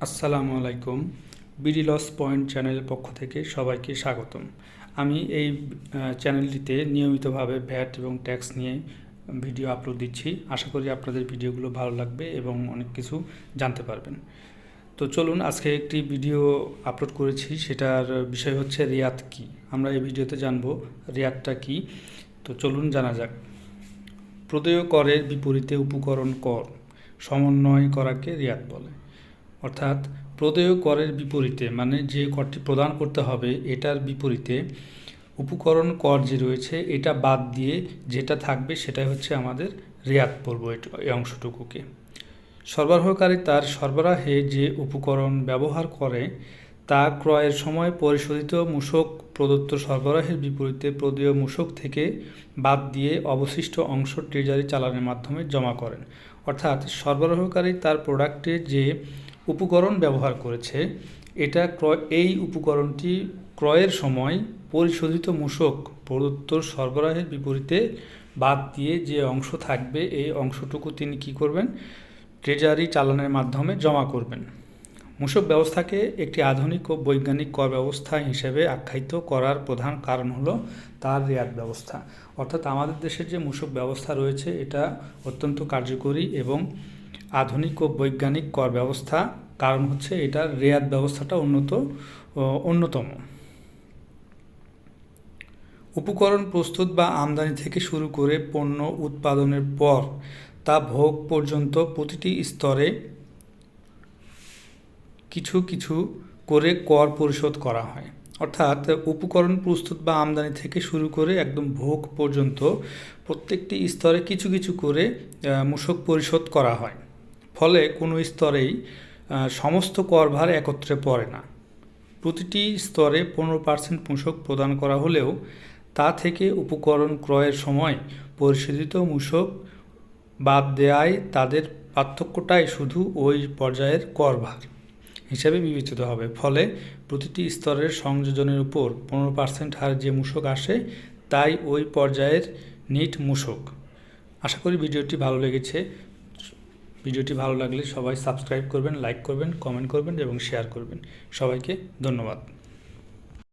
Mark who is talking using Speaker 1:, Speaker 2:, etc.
Speaker 1: আসসালামু আলাইকুম। BD loss point চ্যানেলের পক্ষ থেকে সবাইকে স্বাগতম। আমি এই চ্যানেলটিতে নিয়মিতভাবে ভ্যাট এবং ট্যাক্স নিয়ে ভিডিও আপলোড দিচ্ছি। আশা করি আপনাদের ভিডিওগুলো ভালো লাগবে এবং অনেক কিছু জানতে পারবেন। তো চলুন, আজকে একটি ভিডিও আপলোড করেছি, সেটার বিষয় হচ্ছে রিয়াত কি। আমরা এই ভিডিওতে জানব রিয়াতটা কি। তো চলুন জানা যাক। প্রদেয় করের বিপরীতে উপকরণ কর সমন্বয় করাকে রিয়াত বলে। অর্থাৎ প্রদেয় করের বিপরীতে, মানে যে করটি প্রদান করতে হবে এটার বিপরীতে উপকরণ কর যে রয়েছে এটা বাদ দিয়ে যেটা থাকবে সেটাই হচ্ছে আমাদের রিয়াত বলবো এই অংশটুকুকে। সরবরাহকারী তার সরবরাহে যে উপকরণ ব্যবহার করে তা ক্রয়ের সময় পরিশোধিত মূসক প্রদত্ত সরবরাহের বিপরীতে প্রদেয় মূসক থেকে বাদ দিয়ে অবশিষ্ট অংশ ট্রেজারি চালানের মাধ্যমে জমা করেন। অর্থাৎ সরবরাহকারী তার প্রোডাক্টে যে উপকরণ ব্যবহার করেছে এটা এই উপকরণটি ক্রয়ের সময় পরিশোধিত মূসক প্রদত্ত সরবরাহের বিপরীতে বাদ দিয়ে যে অংশ থাকবে এই অংশটুকু তিনি কি করবেন, ট্রেজারি চালানের মাধ্যমে জমা করবেন। মূসক ব্যবস্থাকে একটি আধুনিক ও বৈজ্ঞানিক কর ব্যবস্থা হিসেবে আখ্যায়িত করার প্রধান কারণ হলো তার রিয়াত ব্যবস্থা। অর্থাৎ আমাদের দেশের যে মূসক ব্যবস্থা রয়েছে এটা অত্যন্ত কার্যকরী এবং আধুনিক ও বৈজ্ঞানিক কর ব্যবস্থা, কারণ হচ্ছে এটার রিয়াত ব্যবস্থাটা অন্যতম। উপকরণ প্রস্তুত বা আমদানি থেকে শুরু করে পণ্য উৎপাদনের পর তা ভোগ পর্যন্ত প্রতিটি স্তরে কিছু কিছু করে কর পরিশোধ করা হয়। অর্থাৎ উপকরণ প্রস্তুত বা আমদানি থেকে শুরু করে একদম ভোগ পর্যন্ত প্রত্যেকটি স্তরে কিছু কিছু করে মূসক পরিশোধ করা হয়। ফলে কোনো স্তরেই সমস্ত করভার একত্রে পড়ে না। প্রতিটি স্তরে 15% মূসক প্রদান করা হলেও তা থেকে উপকরণ ক্রয়ের সময় পরিশোধিত মূসক বাদ দেয়ায় তাদের পার্থক্যটাই শুধু ওই পর্যায়ের করভার হিসাবে বিবেচিত হবে। ফলে প্রতিটি স্তরের সংযোজনের উপর 15% হারে যে মূসক আসে তাই ওই পর্যায়ের নিট মূসক। আশা করি ভিডিওটি ভালো লেগেছে। ভিডিওটি ভালো লাগলে সবাই সাবস্ক্রাইব করবেন, লাইক করবেন, কমেন্ট করবেন এবং শেয়ার করবেন। সবাইকে ধন্যবাদ।